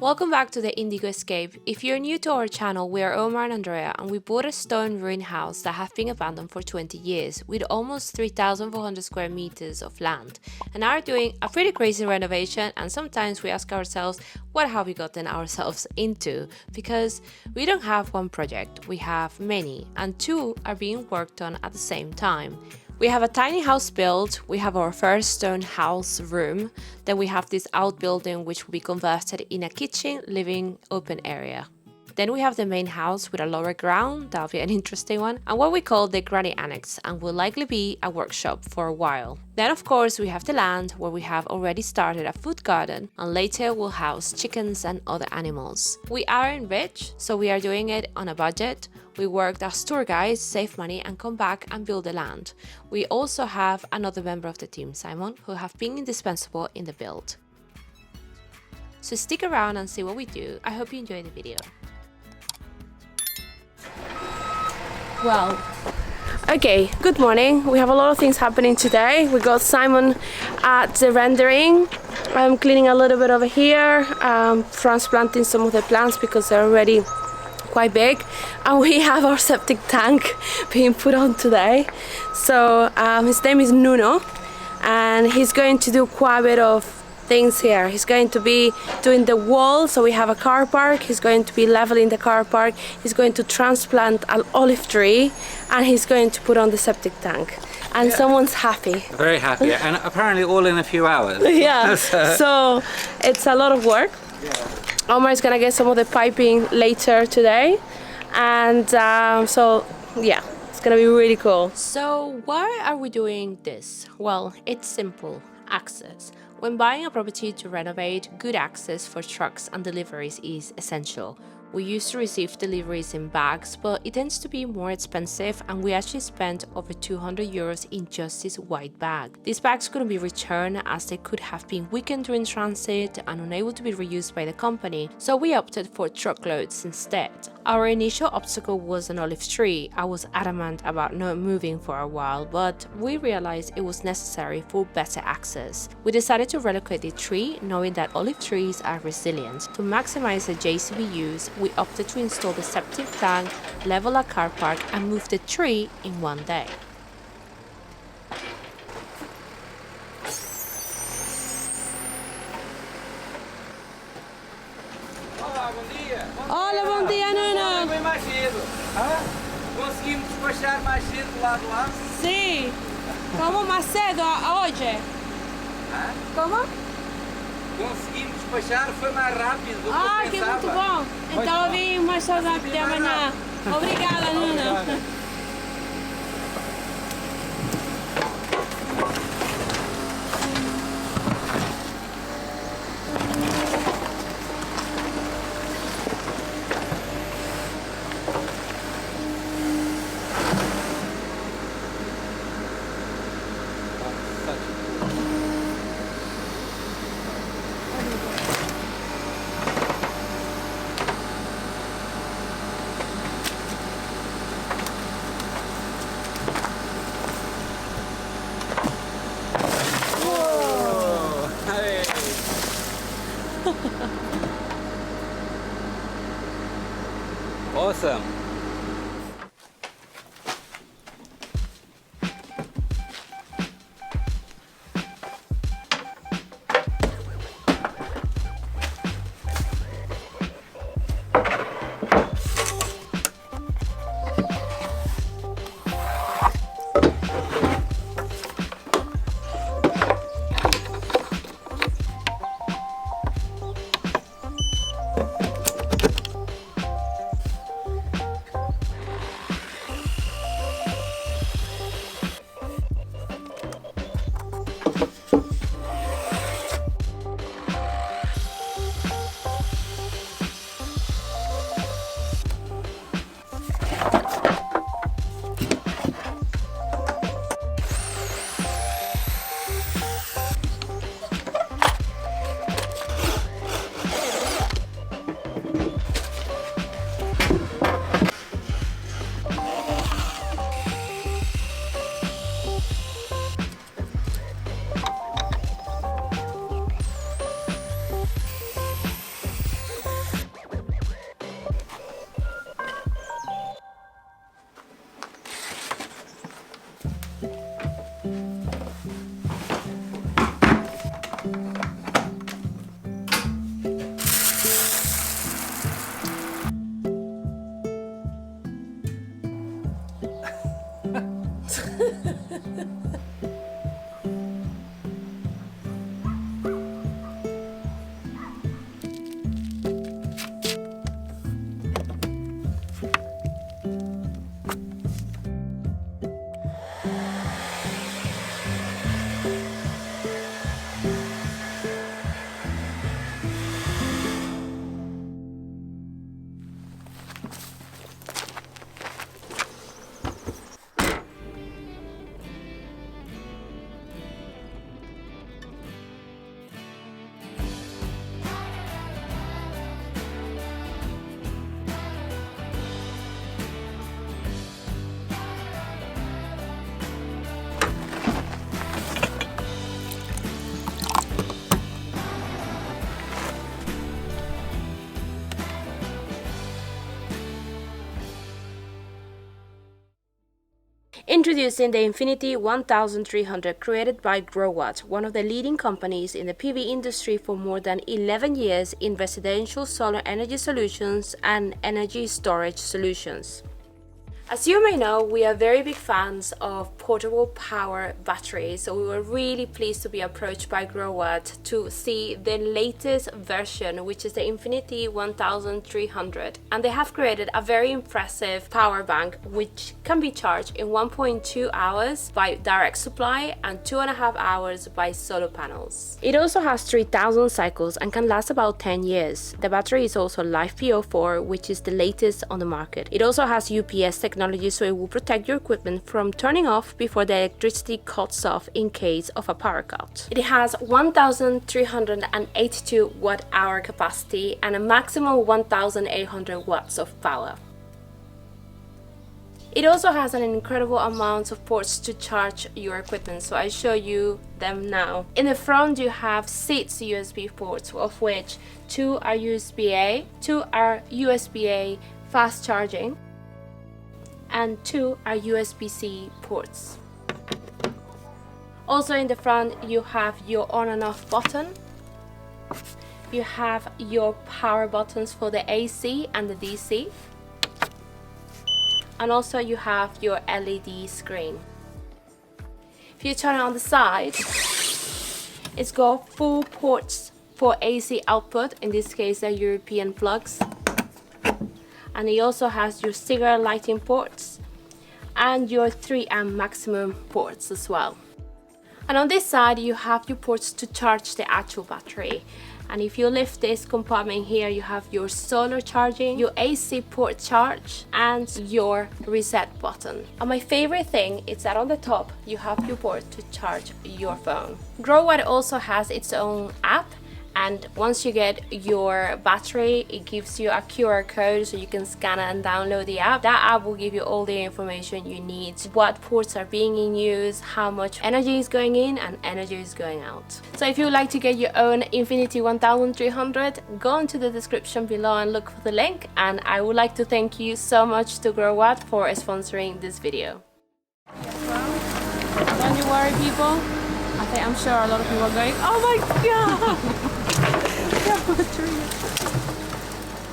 Welcome back to the Indigo Escape. If you're new to our channel, we are Omar and Andrea, and we bought a stone ruin house that has been abandoned for 20 years with almost 3,400 square meters of land, and are doing a pretty crazy renovation. And sometimes we ask ourselves, what have we gotten ourselves into? Because we don't have one project, we have many, and two are being worked on at the same time. We have a tiny house built, we have our first stone house room, then we have this outbuilding which will be converted in a kitchen, living, open area. Then we have the main house with a lower ground, that'll be an interesting one, and what we call the granny annex, and will likely be a workshop for a while. Then of course we have the land where we have already started a food garden, and later we'll house chickens and other animals. We aren't rich, so we are doing it on a budget. We worked as tour guides, save money and come back and build the land. We also have another member of the team, Simon, who have been indispensable in the build. So stick around and see what we do. I hope you enjoy the video. Well, okay, good morning. We have a lot of things happening today. We got Simon at the rendering. I'm cleaning a little bit over here, transplanting some of the plants because they're already quite big, and we have our septic tank being put on today. So his name is Nuno, and he's going to do quite a bit of things here. He's going to be doing the wall, so we have a car park. He's going to be leveling the car park. He's going to transplant an olive tree, and he's going to put on the septic tank. And yeah, someone's happy. Very happy, and apparently all in a few hours. Yeah, so it's a lot of work. Yeah. Omar is gonna get some of the piping later today, and so yeah, it's gonna be really cool. So why are we doing this? Well, it's simple: access. When buying a property to renovate, good access for trucks and deliveries is essential. We used to receive deliveries in bags, but it tends to be more expensive, and we actually spent over 200 euros in just this white bag. These bags couldn't be returned as they could have been weakened during transit and unable to be reused by the company, so we opted for truckloads instead. Our initial obstacle was an olive tree. I was adamant about not moving for a while, but we realized it was necessary for better access. We decided to relocate the tree, knowing that olive trees are resilient. To maximize the JCB use, we opted to install the septic tank, level a car park, and move the tree in one day. Olá, bom dia. Olá, bom dia, Nuno. Bem mais cedo. Conseguimos despachar mais cedo do lado lá? Sim. Como mais cedo hoje? Como? Conseguimos despachar, foi mais rápido do que eu Que pensava. muito bom. Então eu vim mais saudável de amanhã. Obrigada, Nuno. Awesome. Introducing the Infinity 1300 created by Growatt, one of the leading companies in the PV industry for more than 11 years in residential solar energy solutions and energy storage solutions. As you may know, we are very big fans of portable power batteries, so we were really pleased to be approached by Growatt to see the latest version, which is the Infinity 1300. And they have created a very impressive power bank which can be charged in 1.2 hours by direct supply and 2.5 hours by solar panels. It also has 3000 cycles and can last about 10 years. The battery is also LiFePO4, which is the latest on the market. It also has UPS technology, so it will protect your equipment from turning off before the electricity cuts off in case of a power cut. It has 1382 watt-hour capacity and a maximum 1800 watts of power. It also has an incredible amount of ports to charge your equipment, so I show you them now. In the front you have 6 USB ports, of which 2 are USB-A, 2 are USB-A fast charging, and 2 are USB-C ports. Also in the front you have your on and off button. You have your power buttons for the AC and the DC. And also you have your LED screen. If you turn it on the side, it's got 4 ports for AC output, in this case the European plugs. And it also has your cigarette lighting ports and your 3 amp maximum ports as well. And on this side you have your ports to charge the actual battery. And if you lift this compartment here, you have your solar charging, your AC port charge, and your reset button. And my favorite thing is that on the top you have your port to charge your phone. Growatt also has its own app, and once you get your battery, it gives you a QR code so you can scan it and download the app. That app will give you all the information you need, what ports are being in use, how much energy is going in and energy is going out. So if you would like to get your own Infinity 1300, go into the description below and look for the link. And I would like to thank you so much to Growatt for sponsoring this video. Don't you worry, people. I'm sure a lot of people are going, oh my god!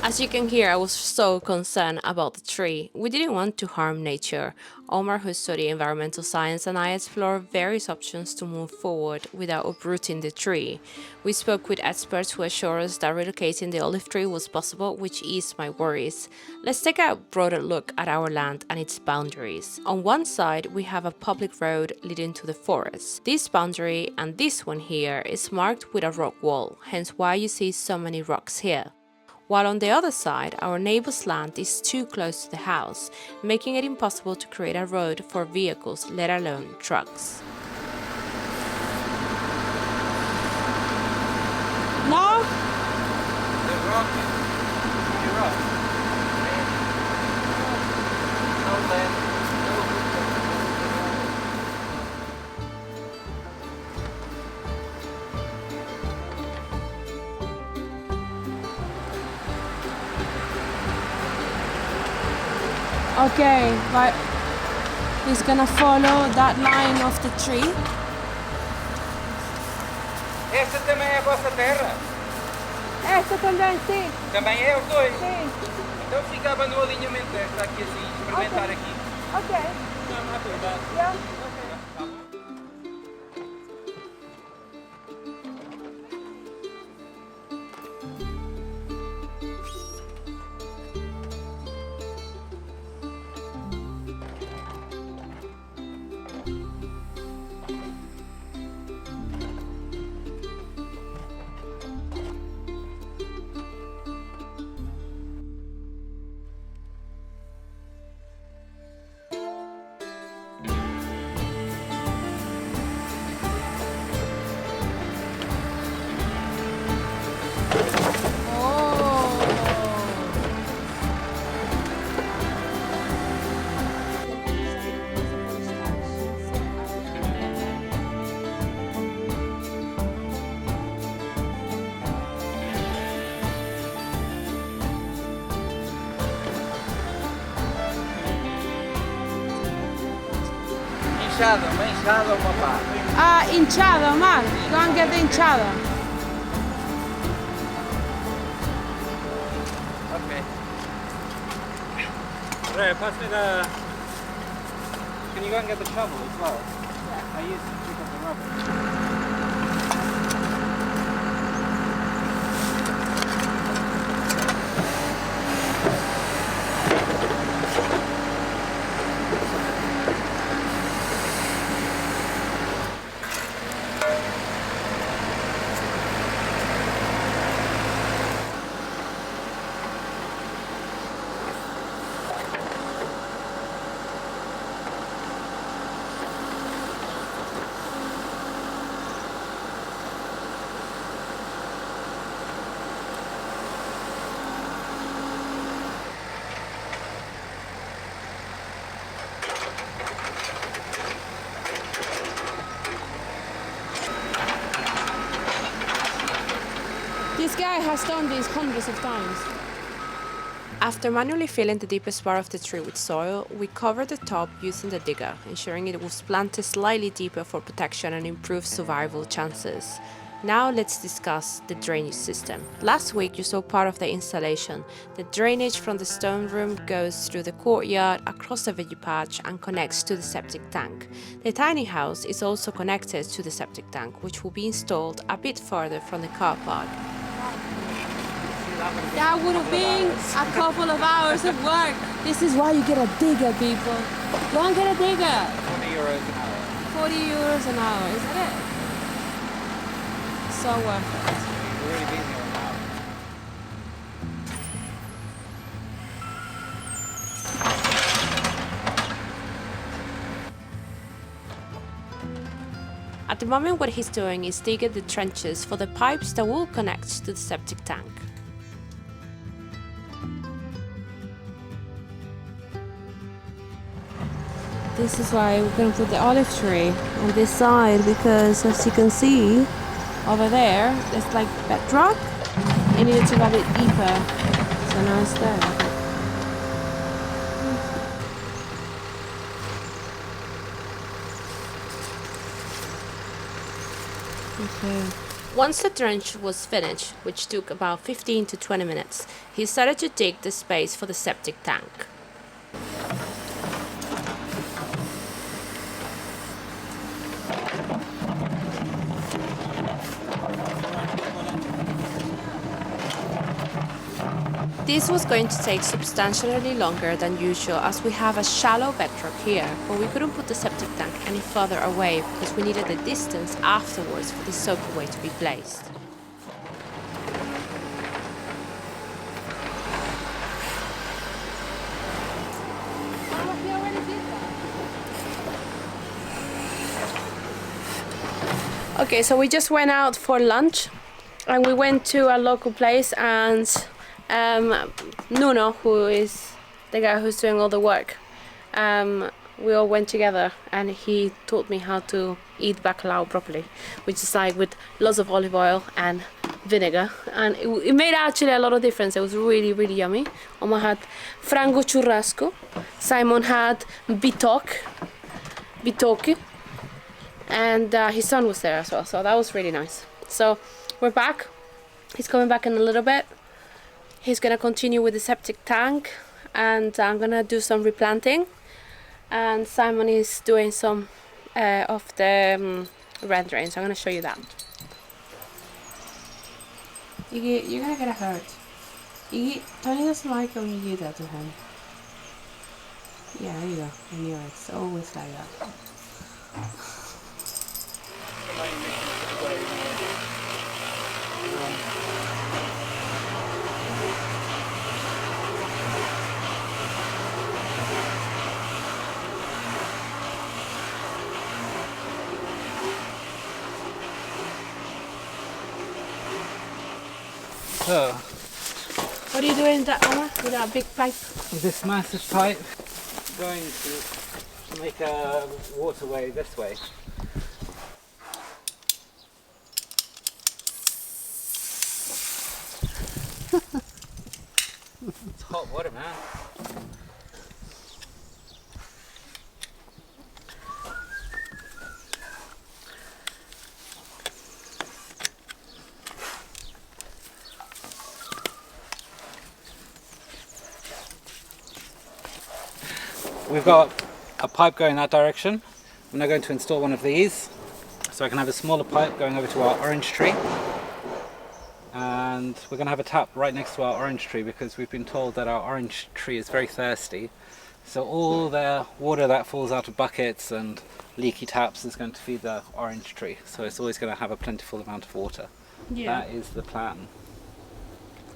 As you can hear, I was so concerned about the tree. We didn't want to harm nature. Omar, who studied environmental science, and I explored various options to move forward without uprooting the tree. We spoke with experts who assured us that relocating the olive tree was possible, which eased my worries. Let's take a broader look at our land and its boundaries. On one side, we have a public road leading to the forest. This boundary and this one here is marked with a rock wall, hence why you see so many rocks here. While on the other side, our neighbor's land is too close to the house, making it impossible to create a road for vehicles, let alone trucks. No? The rock. The rock. No land. Okay, but he's gonna follow that line of the tree. Essa também é a vossa terra? Esta também, sim. Também é os dois? Sim. Então ficava no alinhamento desta aqui assim, experimentar aqui. Ok. Não há problema. Yeah. uma enxada ou uma pá. Ah, hinchada, man. Go and get the hinchada. Okay. Right, pass me the... Can you go and get the shovel as well? I used to pick up the rubber. This guy has done this hundreds of times. After manually filling the deepest part of the tree with soil, we covered the top using the digger, ensuring it was planted slightly deeper for protection and improved survival chances. Now let's discuss the drainage system. Last week you saw part of the installation. The drainage from the stone room goes through the courtyard, across the veggie patch and connects to the septic tank. The tiny house is also connected to the septic tank, which will be installed a bit further from the car park. That would have been a couple of hours of work. This is why you get a digger, people. Go and get a digger. 40 euros an hour. 40 euros an hour, is that it? So worth it. We're really busy on that. At the moment what he's doing is digging the trenches for the pipes that will connect to the septic tank. This is why we're going to put the olive tree on this side, because as you can see over there, there's like bedrock. It needs to go a bit deeper. So now it's there. Okay. Once the trench was finished, which took about 15 to 20 minutes, he started to dig the space for the septic tank. This was going to take substantially longer than usual as we have a shallow bedrock here, but we couldn't put the septic tank any further away because we needed the distance afterwards for the soakaway to be placed. Okay, so we just went out for lunch and we went to a local place, and Nuno, who is the guy who's doing all the work, we all went together and he taught me how to eat bacalhau properly, which is like with lots of olive oil and vinegar, and it made actually a lot of difference. It was really, really yummy. Oma had frango churrasco, Simon had bitoque, and his son was there as well, so that was really nice. So we're back. He's coming back in a little bit. He's gonna continue with the septic tank, and I'm gonna do some replanting, and Simon is doing some of the rendering, so I'm gonna show you that. Iggy, you're gonna get hurt. Iggy, Tony doesn't like when you do that to him. Yeah, there you go. I knew it. It's always like that. So, What are you doing with that, Omar? With that big pipe? this massive pipe going to make a waterway this way. It's hot water, man. we've got a pipe going that direction. I'm now going to install one of these, so I can have a smaller pipe going over to our orange tree. And we're going to have a tap right next to our orange tree because we've been told that our orange tree is very thirsty. So all the water that falls out of buckets and leaky taps is going to feed the orange tree. So it's always going to have a plentiful amount of water. Yeah. That is the plan.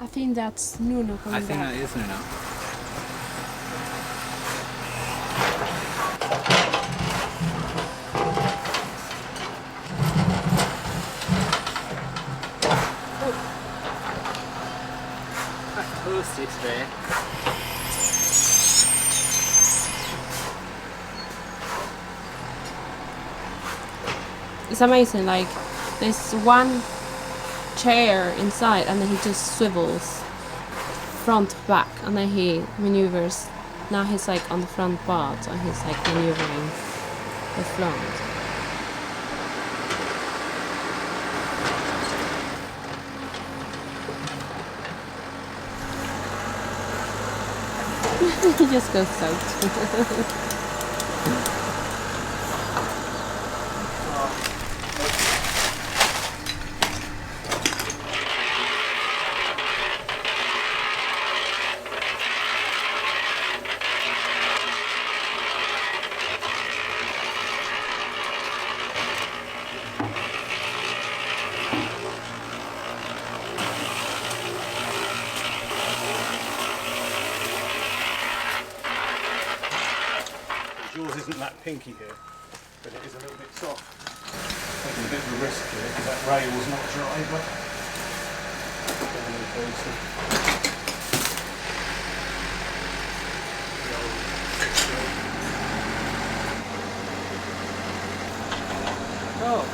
I think that's Nuno coming I think back. that is Nuno. Toasty today. It's amazing, like there's one chair inside and then he just swivels front to back and then he maneuvers. Now he's like on the front part and he's like maneuvering the front. He just goes soaked. Yours isn't that pinky here, but it is a little bit soft. Taking a bit of a risk here because that rail's not dry, but Oh.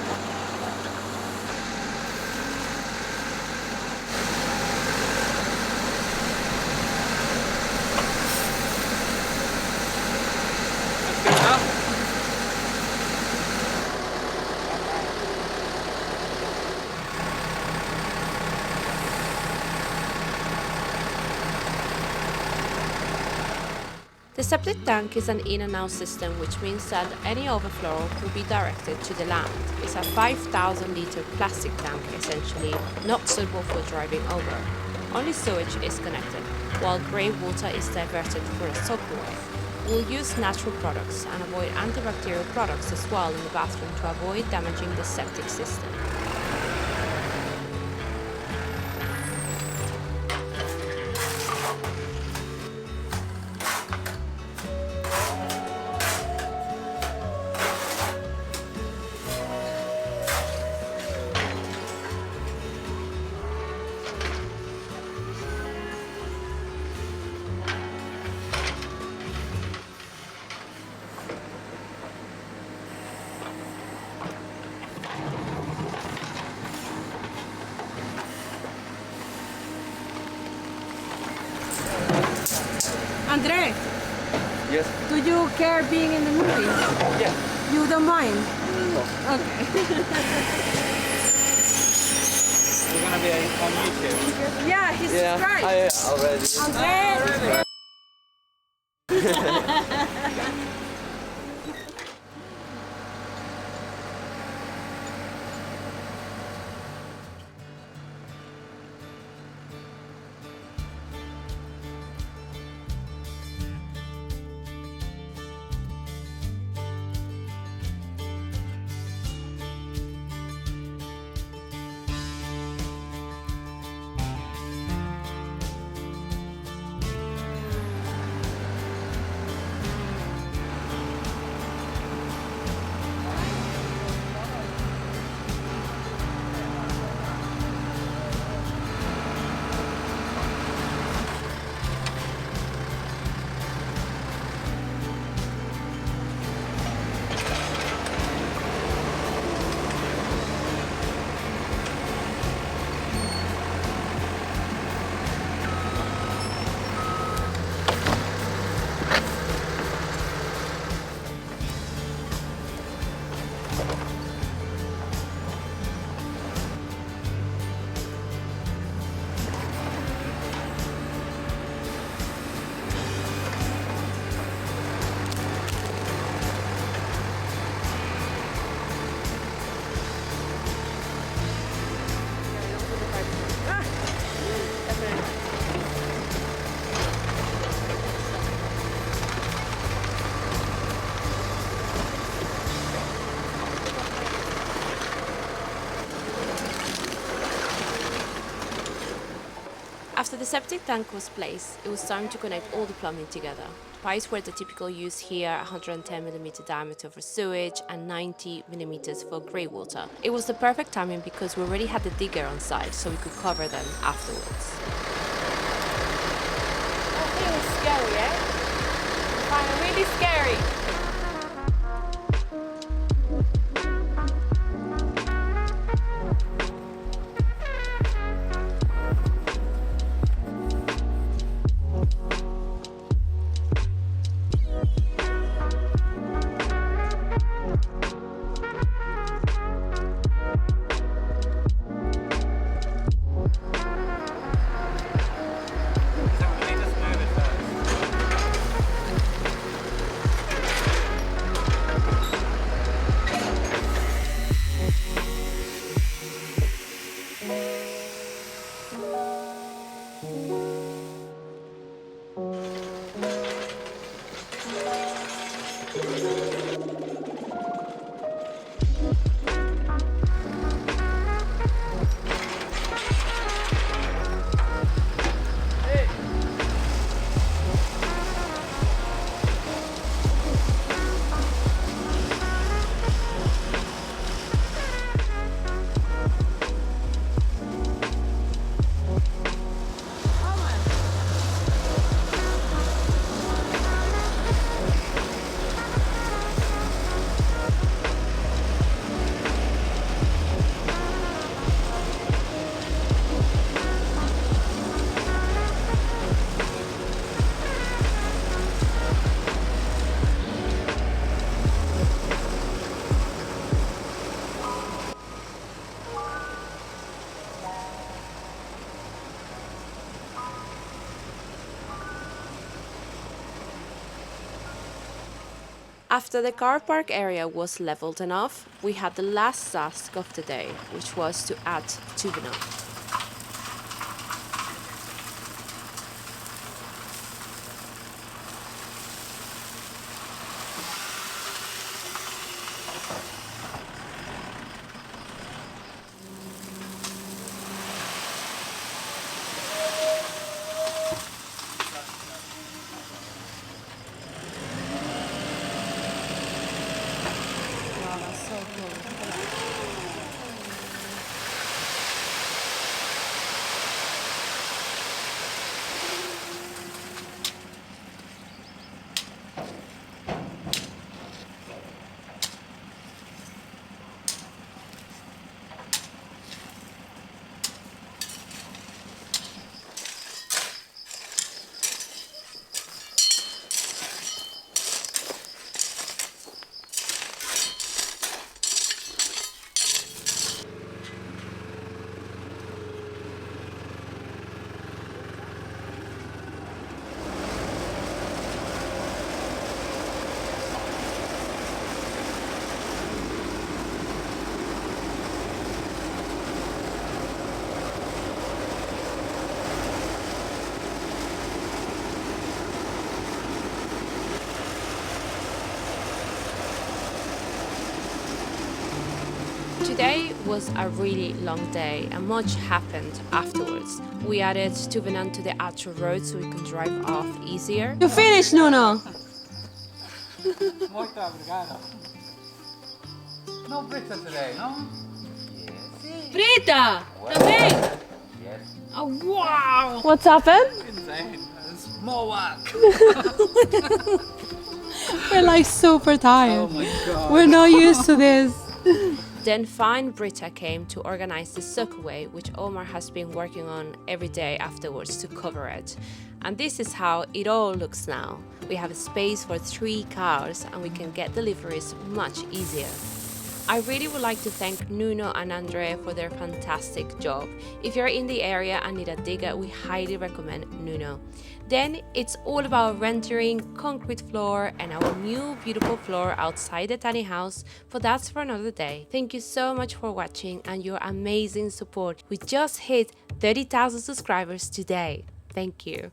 The septic tank is an in and out system, which means that any overflow will be directed to the land. It's a 5,000 litre plastic tank, essentially not suitable for driving over. Only sewage is connected, while grey water is diverted for the soap water. We'll use natural products and avoid antibacterial products as well in the bathroom to avoid damaging the septic system. Andre, Yes. do you care being in the movie? Yeah. You don't mind? No. Okay. We're going to be on YouTube. Yeah, he's subscribed. I already. Andre! After the septic tank was placed, it was time to connect all the plumbing together. Pipes were the typical use here, 110mm diameter for sewage and 90mm for grey water. It was the perfect timing because we already had the digger on site, so we could cover them afterwards. That thing is scary, eh? I find it really scary. After the car park area was leveled enough, we had the last task of the day, which was to add Tuvenant. Today was a really long day and much happened afterwards. We added Tuvenant to the actual road so we can drive off easier. You finished, Nuno? Muito obrigado. No Brita today, no? Yes. Brita! Também! Yes. Oh, wow! What's happened? Insane. It's more work. We're like super tired. Oh my god. We're not used to this. Then fine Britta came to organize the soakaway, which Omar has been working on every day afterwards to cover it. And this is how it all looks now. We have a space for 3 cars and we can get deliveries much easier. I really would like to thank Nuno and Andrea for their fantastic job. If you're in the area and need a digger, we highly recommend Nuno. Then it's all about rendering concrete floor and our new beautiful floor outside the tiny house, but that's for another day. Thank you so much for watching and your amazing support. We just hit 30,000 subscribers today. Thank you.